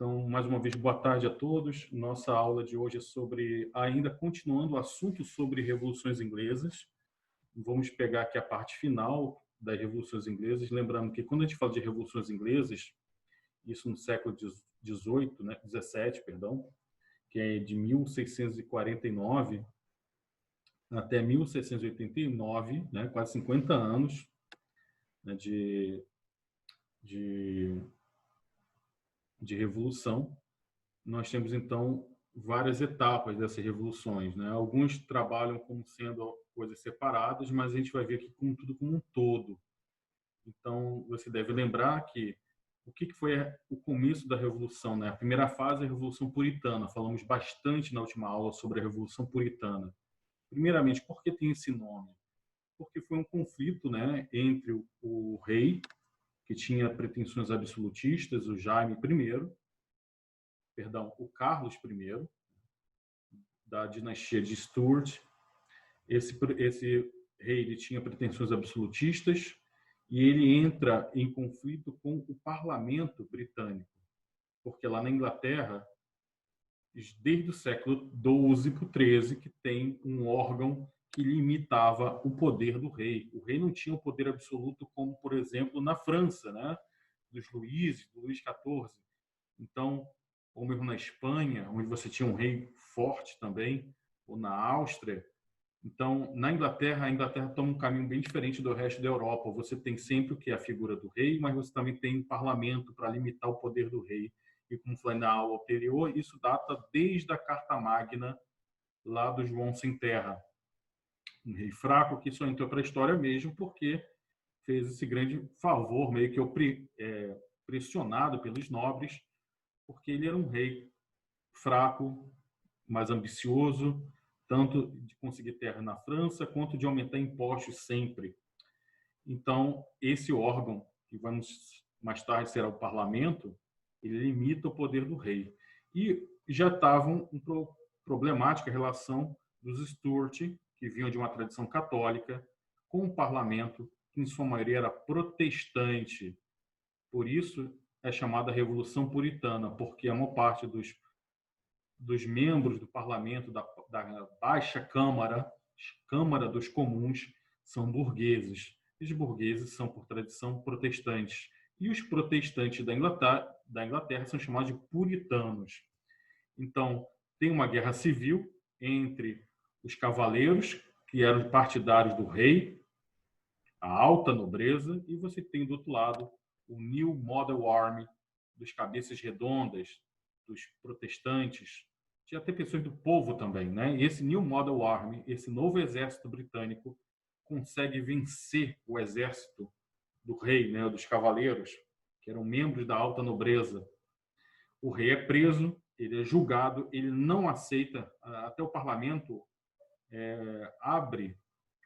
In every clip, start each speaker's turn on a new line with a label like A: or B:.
A: Então, mais uma vez, boa tarde a todos. Nossa aula de hoje é sobre, ainda continuando o assunto sobre revoluções inglesas. Vamos pegar aqui a parte final das revoluções inglesas, lembrando que quando a gente fala de revoluções inglesas, isso no século XVIII, né, 17, perdão, que é de 1649 até 1689, né, quase 50 anos, né, de, de revolução. Nós temos, então, várias etapas dessas revoluções, né? Alguns trabalham como sendo coisas separadas, mas a gente vai ver aqui como tudo como um todo. Então, você deve lembrar que o que foi o começo da Revolução, né? A primeira fase é a Revolução Puritana. Falamos bastante na última aula sobre a Revolução Puritana. Primeiramente, por que tem esse nome? Porque foi um conflito, né, entre o rei, que tinha pretensões absolutistas, o Jaime I, perdão, o Carlos I, da dinastia de Stuart. Esse rei ele tinha pretensões absolutistas e ele entra em conflito com o parlamento britânico, porque lá na Inglaterra, desde o século XII para o XIII, que tem um órgão que limitava o poder do rei. O rei não tinha o poder absoluto como, por exemplo, na França, né? Dos Luíses, do Luís XIV. Então, ou mesmo na Espanha, onde você tinha um rei forte também, ou na Áustria. Então, na Inglaterra, a Inglaterra toma um caminho bem diferente do resto da Europa. Você tem sempre o que é a figura do rei, mas você também tem um parlamento para limitar o poder do rei. E como falei na aula anterior, isso data desde a Carta Magna, lá do João Sem Terra. Um rei fraco que só entrou para a história mesmo porque fez esse grande favor, meio que pressionado pelos nobres, porque ele era um rei fraco, mais ambicioso, tanto de conseguir terra na França, quanto de aumentar impostos sempre. Então, esse órgão, que vamos mais tarde será o parlamento, ele limita o poder do rei. E já estavam problemática a relação dos Stuart, que vinham de uma tradição católica, com o parlamento, que em sua maioria era protestante. Por isso é chamada Revolução Puritana, porque a maior parte dos membros do parlamento, da baixa Câmara dos Comuns, são burgueses. Os burgueses são, por tradição, protestantes. E os protestantes da Inglaterra são chamados de puritanos. Então, tem uma guerra civil entre os cavaleiros, que eram partidários do rei, a alta nobreza, e você tem, do outro lado, o New Model Army, dos cabeças redondas, dos protestantes, tinha até pessoas do povo também, né? E esse New Model Army, esse novo exército britânico, consegue vencer o exército do rei, né? Dos cavaleiros, que eram membros da alta nobreza. O rei é preso, ele é julgado, ele não aceita, até o parlamento abre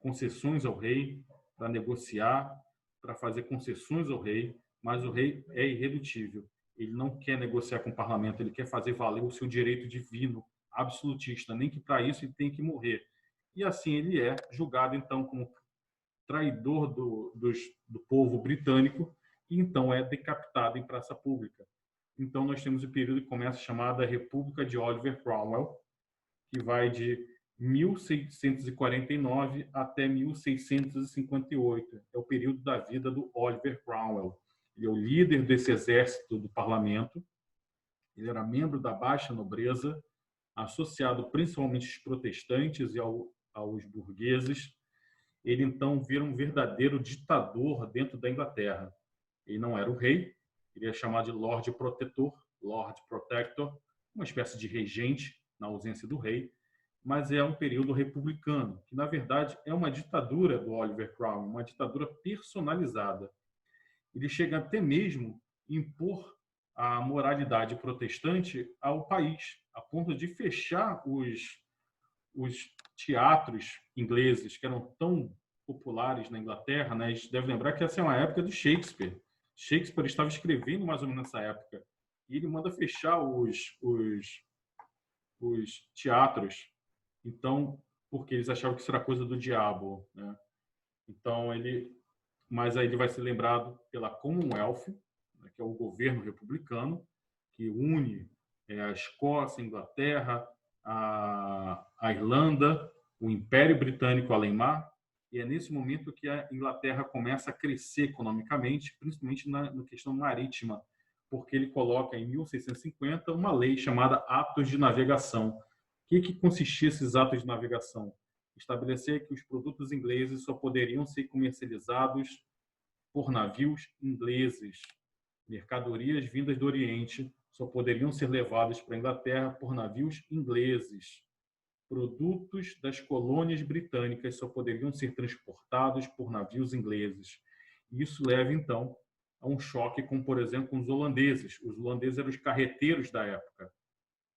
A: concessões ao rei para negociar, para fazer concessões ao rei, mas o rei é irredutível. Ele não quer negociar com o parlamento, ele quer fazer valer o seu direito divino, absolutista, nem que para isso ele tem que morrer. E assim ele é julgado, então, como traidor do povo britânico, e então é decapitado em praça pública. Então nós temos o período que começa chamada República de Oliver Cromwell, que vai de 1649 até 1658. É o período da vida do Oliver Cromwell. Ele é o líder desse exército do parlamento. Ele era membro da baixa nobreza, associado principalmente aos protestantes e aos burgueses. Ele, então, vira um verdadeiro ditador dentro da Inglaterra. Ele não era o rei, ele é chamado de Lord Protetor, Lord Protector, uma espécie de regente na ausência do rei, mas é um período republicano, que, na verdade, é uma ditadura do Oliver Cromwell, uma ditadura personalizada. Ele chega até mesmo a impor a moralidade protestante ao país, a ponto de fechar os teatros ingleses, que eram tão populares na Inglaterra, né? A gente deve lembrar que essa é uma época do Shakespeare. Shakespeare estava escrevendo mais ou menos nessa época. E ele manda fechar os teatros. Então, porque eles achavam que isso era coisa do diabo, né? Então, mas aí ele vai ser lembrado pela Commonwealth, né, que é o governo republicano, que une a Escócia, a Inglaterra, a Irlanda, o Império Britânico além-mar, e é nesse momento que a Inglaterra começa a crescer economicamente, principalmente na questão marítima, porque ele coloca em 1650 uma lei chamada Atos de Navegação. O que consistia esses atos de navegação? Estabelecer que os produtos ingleses só poderiam ser comercializados por navios ingleses. Mercadorias vindas do Oriente só poderiam ser levadas para a Inglaterra por navios ingleses. Produtos das colônias britânicas só poderiam ser transportados por navios ingleses. Isso leva, então, a um choque com, por exemplo, com os holandeses. Os holandeses eram os carreteiros da época.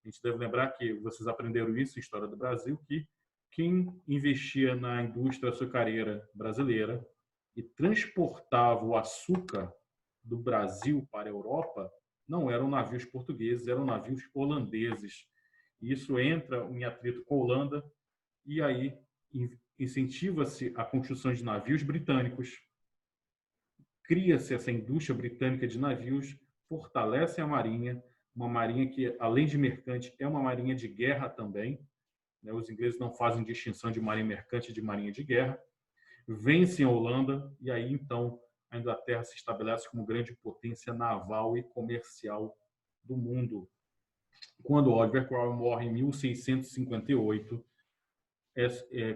A: A gente deve lembrar que vocês aprenderam isso em História do Brasil, que quem investia na indústria açucareira brasileira e transportava o açúcar do Brasil para a Europa não eram navios portugueses, eram navios holandeses. Isso entra em atrito com a Holanda e aí incentiva-se a construção de navios britânicos, cria-se essa indústria britânica de navios, fortalece a marinha, uma marinha que, além de mercante, é uma marinha de guerra também. Os ingleses não fazem distinção de marinha mercante e de marinha de guerra. Vencem a Holanda e aí, então, a Inglaterra se estabelece como grande potência naval e comercial do mundo. Quando Oliver Cromwell morre em 1658,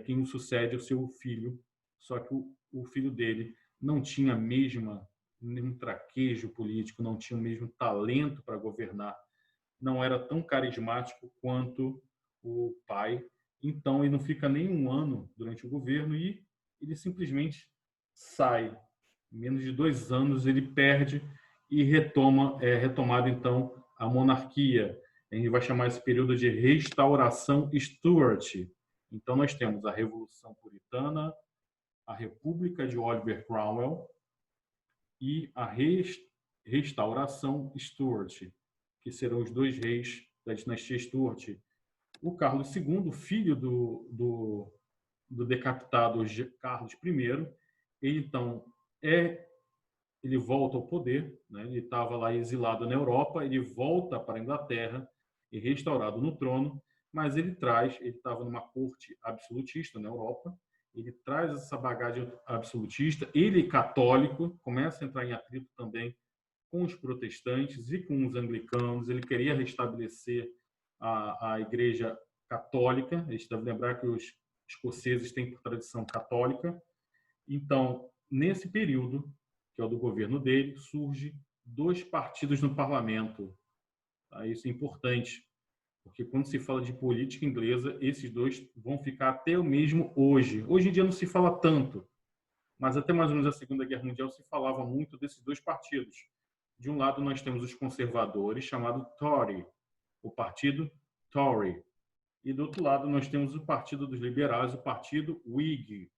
A: quem o sucede é o seu filho, só que o filho dele não tinha nenhum traquejo político, não tinha o mesmo talento para governar, não era tão carismático quanto o pai. Então, ele não fica nem um ano durante o governo e ele simplesmente sai. Em menos de 2 anos, ele perde e retomada, então, a monarquia. A gente vai chamar esse período de restauração Stuart. Então, nós temos a Revolução Puritana, a República de Oliver Cromwell e a restauração Stuart, que serão os 2 reis da dinastia Stuart. O Carlos II, filho do decapitado Carlos I, ele então ele volta ao poder, né? Ele estava lá exilado na Europa, ele volta para a Inglaterra e restaurado no trono, mas ele estava numa corte absolutista na Europa, ele traz essa bagagem absolutista, ele católico, começa a entrar em atrito também com os protestantes e com os anglicanos, ele queria restabelecer a igreja católica, a gente deve lembrar que os escoceses têm por tradição católica. Então, nesse período, que é o do governo dele, surge 2 partidos no parlamento. Isso é importante, porque quando se fala de política inglesa, esses 2 vão ficar até o mesmo hoje. Hoje em dia não se fala tanto, mas até mais ou menos a Segunda Guerra Mundial se falava muito desses 2 partidos. De um lado, nós temos os conservadores, chamado Tory, o partido Tory. E do outro lado, nós temos o partido dos liberais, o partido Whig.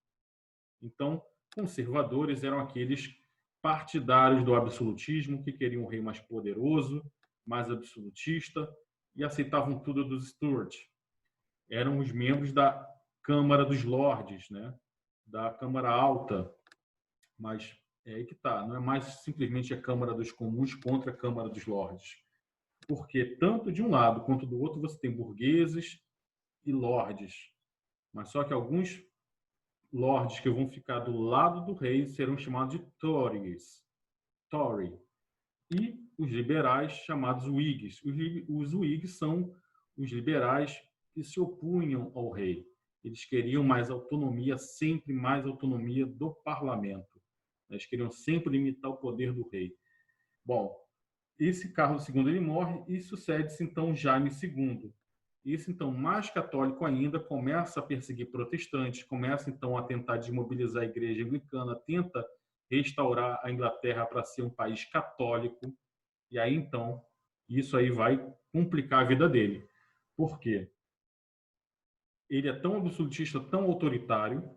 A: Então, conservadores eram aqueles partidários do absolutismo que queriam um rei mais poderoso, mais absolutista e aceitavam tudo dos Stuart. Eram os membros da Câmara dos Lordes, né? Da Câmara Alta. Mas é aí que está, não é mais simplesmente a Câmara dos Comuns contra a Câmara dos Lordes. Porque tanto de um lado quanto do outro você tem burgueses e lordes. Mas só que alguns lordes que vão ficar do lado do rei serão chamados de Tories. Tory. E os liberais chamados Whigs. Os Whigs são os liberais que se opunham ao rei. Eles queriam mais autonomia, sempre mais autonomia do parlamento. Eles queriam sempre limitar o poder do rei. Bom, esse Carlos II ele morre e sucede-se então Jaime II. Esse então mais católico ainda começa a perseguir protestantes, começa então a tentar desmobilizar a igreja anglicana, tenta restaurar a Inglaterra para ser um país católico. E aí então isso aí vai complicar a vida dele. Por quê? Ele é tão absolutista, tão autoritário,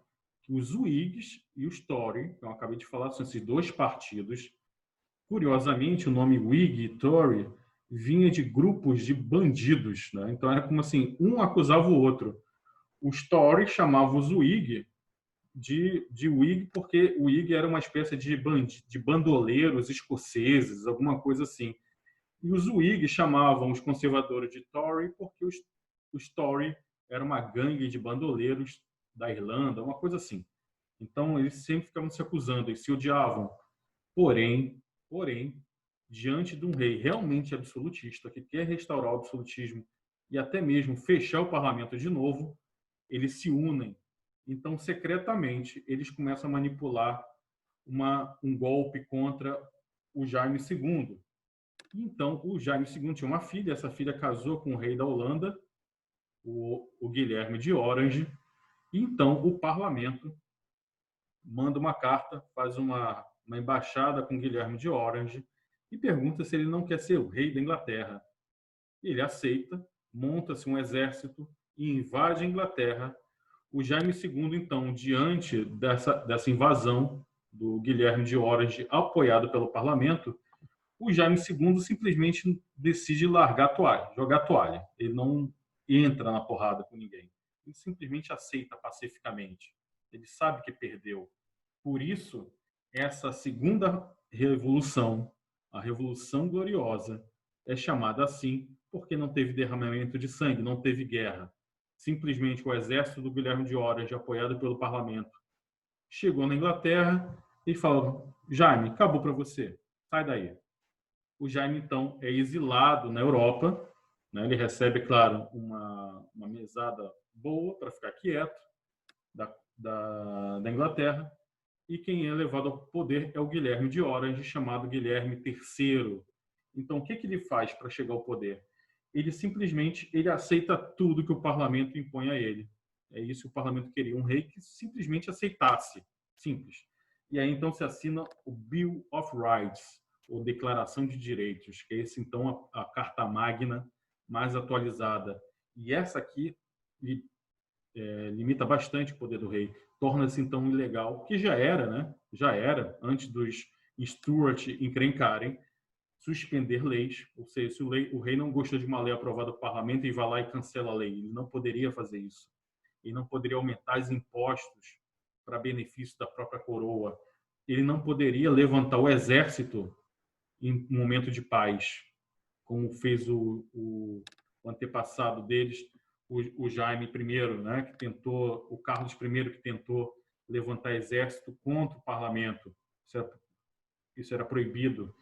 A: que os Whigs e os Tory, que eu acabei de falar, são esses 2 partidos. Curiosamente, o nome Whig e Tory vinha de grupos de bandidos, né? Então era como assim, um acusava o outro. Os Tory chamavam os Whig de Whig porque o Whig era uma espécie de bandoleiros escoceses, alguma coisa assim. E os Whigs chamavam os conservadores de Tory porque os Tory era uma gangue de bandoleiros da Irlanda, uma coisa assim. Então, eles sempre ficavam se acusando, eles se odiavam. Porém, diante de um rei realmente absolutista, que quer restaurar o absolutismo e até mesmo fechar o parlamento de novo, eles se unem. Então, secretamente, eles começam a manipular um golpe contra o Jaime II. Então, o Jaime II tinha uma filha, essa filha casou com o rei da Holanda, o Guilherme de Orange. E então, o parlamento manda uma carta, faz uma embaixada com Guilherme de Orange e pergunta se ele não quer ser o rei da Inglaterra. Ele aceita, monta-se um exército e invade a Inglaterra. O Jaime II, então, diante dessa invasão do Guilherme de Orange, apoiado pelo parlamento, o Jaime II simplesmente decide largar a toalha, jogar a toalha. Ele não entra na porrada com ninguém. Ele simplesmente aceita pacificamente. Ele sabe que perdeu. Por isso, essa segunda revolução, a Revolução Gloriosa, é chamada assim porque não teve derramamento de sangue, não teve guerra. Simplesmente o exército do Guilherme de Orange, apoiado pelo parlamento, chegou na Inglaterra e falou: Jaime, acabou para você, sai daí. O Jaime, então, é exilado na Europa, né? Ele recebe, claro, uma mesada boa para ficar quieto da Inglaterra, e quem é levado ao poder é o Guilherme de Orange, chamado Guilherme III. Então, o que ele faz para chegar ao poder? Ele simplesmente aceita tudo que o parlamento impõe a ele. É isso que o parlamento queria, um rei que simplesmente aceitasse. Simples. E aí, então, se assina o Bill of Rights, ou Declaração de Direitos, que é esse, então, a Carta Magna mais atualizada. E essa aqui limita bastante o poder do rei, torna-se então ilegal, que já era, né? Já era, antes dos Stuart encrencarem, suspender leis, ou seja, se o rei não gostou de uma lei aprovada no parlamento e vai lá e cancela a lei, ele não poderia fazer isso. Ele não poderia aumentar os impostos para benefício da própria coroa. Ele não poderia levantar o exército em um momento de paz, como fez o antepassado deles, o Jaime I, né, que tentou, o Carlos I, que tentou levantar exército contra o parlamento. Isso era proibido.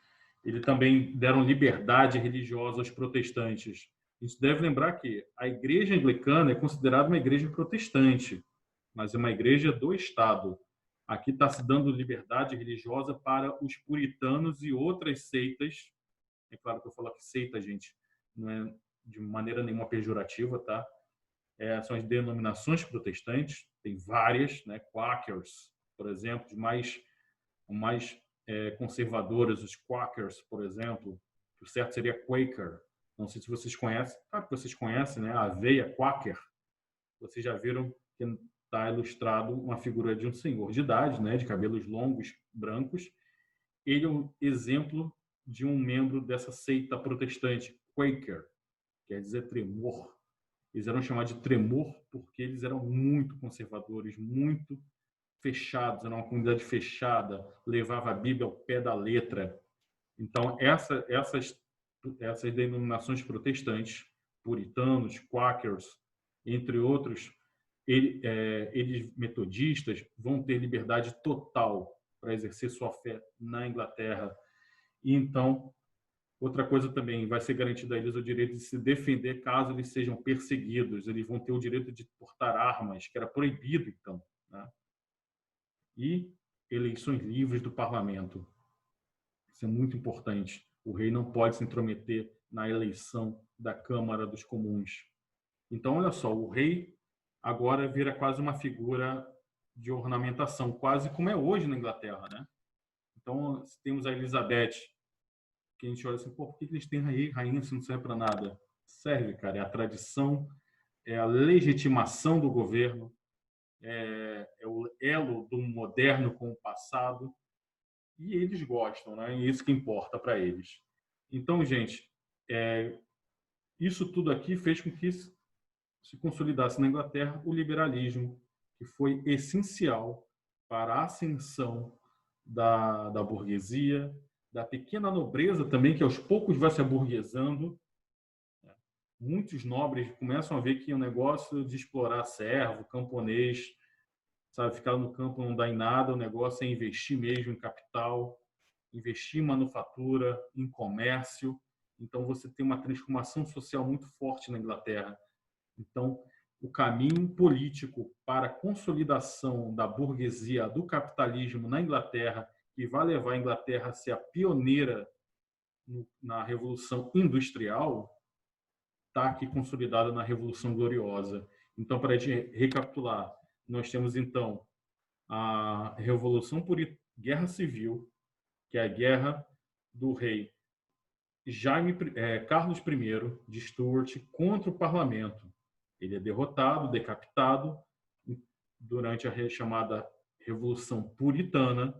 A: Eles também deram liberdade religiosa aos protestantes. A gente deve lembrar que a igreja anglicana é considerada uma igreja protestante, mas é uma igreja do Estado. Aqui está se dando liberdade religiosa para os puritanos e outras seitas. É claro que eu falo que seita, gente, não é de maneira nenhuma pejorativa, tá? São as denominações protestantes, tem várias, né? Quakers, por exemplo, os mais conservadoras, os Quakers, por exemplo, o certo seria Quaker. Não sei se vocês conhecem, claro que vocês conhecem, né? A aveia Quaker. Vocês já viram que está ilustrado uma figura de um senhor de idade, né? De cabelos longos, brancos. Ele é um exemplo de um membro dessa seita protestante, Quaker, quer dizer tremor. Eles eram chamados de tremor porque eles eram muito conservadores, muito fechados, era uma comunidade fechada, levava a Bíblia ao pé da letra. Então, essas denominações protestantes, puritanos, quakers, entre outros, eles metodistas vão ter liberdade total para exercer sua fé na Inglaterra. E então, outra coisa também, vai ser garantido a eles o direito de se defender caso eles sejam perseguidos. Eles vão ter o direito de portar armas, que era proibido, então, né? E eleições livres do parlamento. Isso é muito importante. O rei não pode se intrometer na eleição da Câmara dos Comuns. Então, olha só, o rei agora vira quase uma figura de ornamentação, quase como é hoje na Inglaterra, né? Então, temos a Elizabeth, que a gente olha assim, pô, por que eles têm rainha se não serve para nada? Serve, cara, é a tradição, é a legitimação do governo, é o elo do moderno com o passado, e eles gostam, né? E isso que importa para eles. Então, gente, isso tudo aqui fez com que se consolidasse na Inglaterra o liberalismo, que foi essencial para a ascensão da burguesia, da pequena nobreza também, que aos poucos vai se aburguesando. Muitos nobres começam a ver que o negócio de explorar servo, camponês, sabe, ficar no campo não dá em nada, o negócio é investir mesmo em capital, investir em manufatura, em comércio. Então, você tem uma transformação social muito forte na Inglaterra. Então, o caminho político para a consolidação da burguesia, do capitalismo na Inglaterra, que vai levar a Inglaterra a ser a pioneira na Revolução Industrial, está aqui consolidada na Revolução Gloriosa. Então, para a gente recapitular, nós temos, então, a Revolução por Guerra Civil, que é a guerra do rei Carlos I de Stuart contra o parlamento. Ele é derrotado, decapitado durante a chamada Revolução Puritana.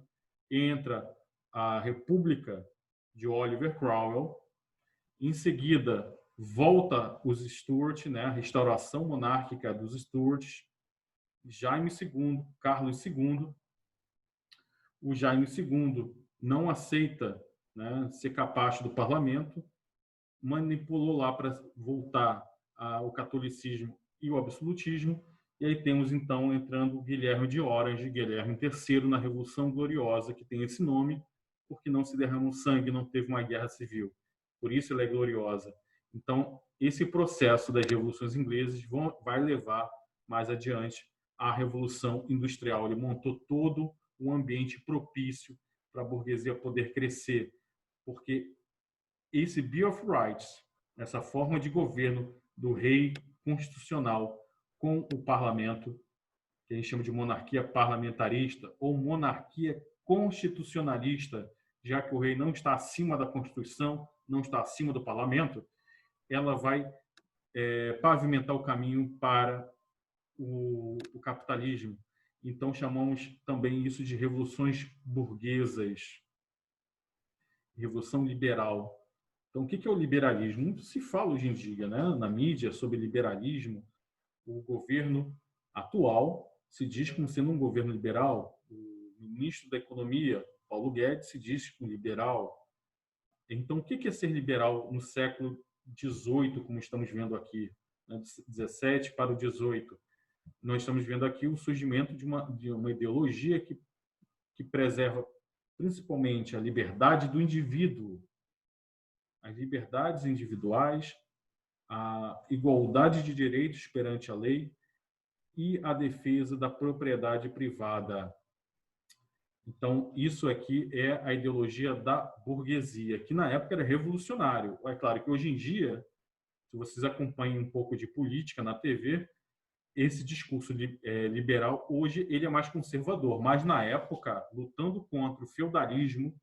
A: Entra a República de Oliver Cromwell. Em seguida, volta os Stuart, né, a restauração monárquica dos Stuarts. Jaime II, Carlos II. O Jaime II não aceita, né, ser capacho do parlamento, manipulou lá para voltar ao catolicismo e o absolutismo. E aí temos, então, entrando Guilherme de Orange, Guilherme III, na Revolução Gloriosa, que tem esse nome, porque não se derramou sangue, não teve uma guerra civil. Por isso ela é gloriosa. Então, esse processo das revoluções inglesas vai levar mais adiante à Revolução Industrial. Ele montou todo um ambiente propício para a burguesia poder crescer, porque esse Bill of Rights, essa forma de governo do rei constitucional com o parlamento, que a gente chama de monarquia parlamentarista ou monarquia constitucionalista, já que o rei não está acima da Constituição, não está acima do parlamento, ela vai pavimentar o caminho para o capitalismo. Então, chamamos também isso de revoluções burguesas, revolução liberal. Então, o que é o liberalismo? Muito se fala hoje em dia, né, na mídia sobre liberalismo. O governo atual se diz como sendo um governo liberal. O ministro da Economia, Paulo Guedes, se diz um liberal. Então, o que é ser liberal no século XVIII, como estamos vendo aqui, né, do 17 para o 18? Nós estamos vendo aqui o surgimento de uma ideologia que preserva principalmente a liberdade do indivíduo, as liberdades individuais, a igualdade de direitos perante a lei e a defesa da propriedade privada. Então, isso aqui é a ideologia da burguesia, que na época era revolucionário. É claro que hoje em dia, se vocês acompanham um pouco de política na TV, esse discurso liberal, hoje, ele é mais conservador. Mas, na época, lutando contra o feudalismo,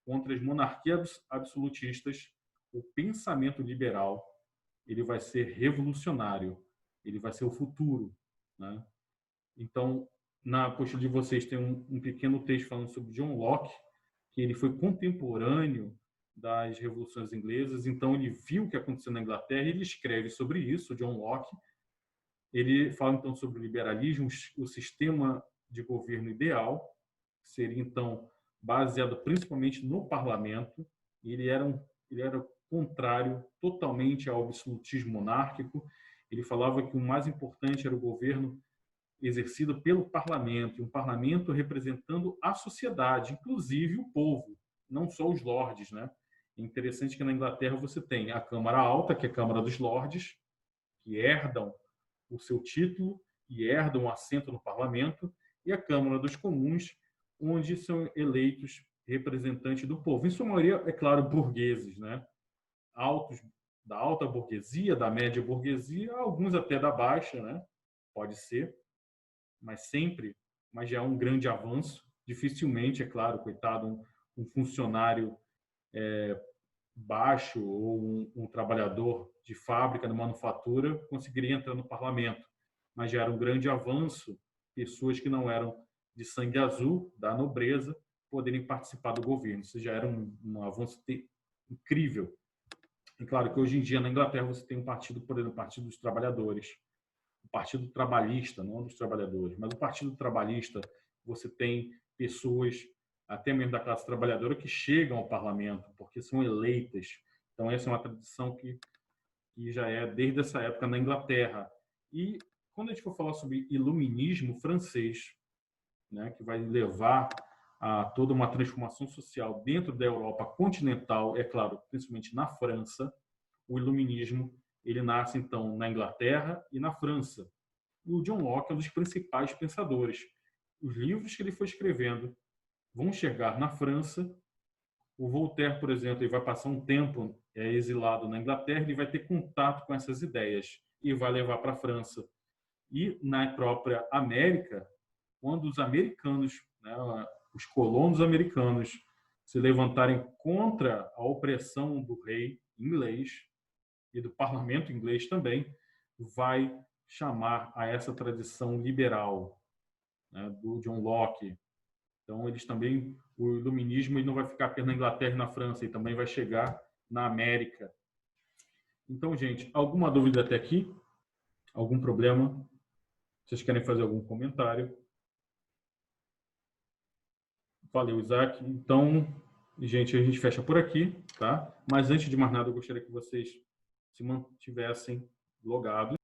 A: contra as monarquias absolutistas, o pensamento liberal ele vai ser revolucionário, ele vai ser o futuro, né? Então, na apostila de vocês tem um pequeno texto falando sobre John Locke, que ele foi contemporâneo das revoluções inglesas, então ele viu o que aconteceu na Inglaterra e ele escreve sobre isso, John Locke. Ele fala então sobre o liberalismo, o sistema de governo ideal, que seria então baseado principalmente no parlamento. Ele era contrário totalmente ao absolutismo monárquico. Ele falava que o mais importante era o governo exercido pelo parlamento, e um parlamento representando a sociedade, inclusive o povo, não só os lordes, né? É interessante que na Inglaterra você tem a Câmara Alta, que é a Câmara dos Lordes, que herdam o seu título e herdam um assento no parlamento, e a Câmara dos Comuns, onde são eleitos representantes do povo. Em sua maioria, é claro, burgueses, né? Altos, da alta burguesia, da média burguesia, alguns até da baixa, né? Pode ser, mas já é um grande avanço. Dificilmente, é claro, coitado, um funcionário baixo ou um trabalhador de fábrica, de manufatura, conseguiria entrar no parlamento. Mas já era um grande avanço pessoas que não eram de sangue azul, da nobreza, poderem participar do governo. Isso já era um avanço incrível. E claro que hoje em dia na Inglaterra você tem um partido, por exemplo, o Partido dos Trabalhadores, o Partido Trabalhista, não dos trabalhadores, mas o Partido Trabalhista, você tem pessoas até mesmo da classe trabalhadora, que chegam ao parlamento, porque são eleitas. Então, essa é uma tradição que já é desde essa época na Inglaterra. E quando a gente for falar sobre iluminismo francês, né, que vai levar a toda uma transformação social dentro da Europa continental, é claro, principalmente na França, o iluminismo ele nasce então na Inglaterra e na França. E o John Locke é um dos principais pensadores. Os livros que ele foi escrevendo vão chegar na França. O Voltaire, por exemplo, ele vai passar um tempo exilado na Inglaterra, ele vai ter contato com essas ideias e vai levar para a França. E na própria América, quando os americanos, né, os colonos americanos, se levantarem contra a opressão do rei inglês e do parlamento inglês também, vai chamar a essa tradição liberal, né, do John Locke. Então, eles também, o iluminismo ele não vai ficar apenas na Inglaterra e na França, ele também vai chegar na América. Então, gente, alguma dúvida até aqui? Algum problema? Vocês querem fazer algum comentário? Valeu, Isaac. Então, gente, a gente fecha por aqui, tá? Mas antes de mais nada, eu gostaria que vocês se mantivessem logados.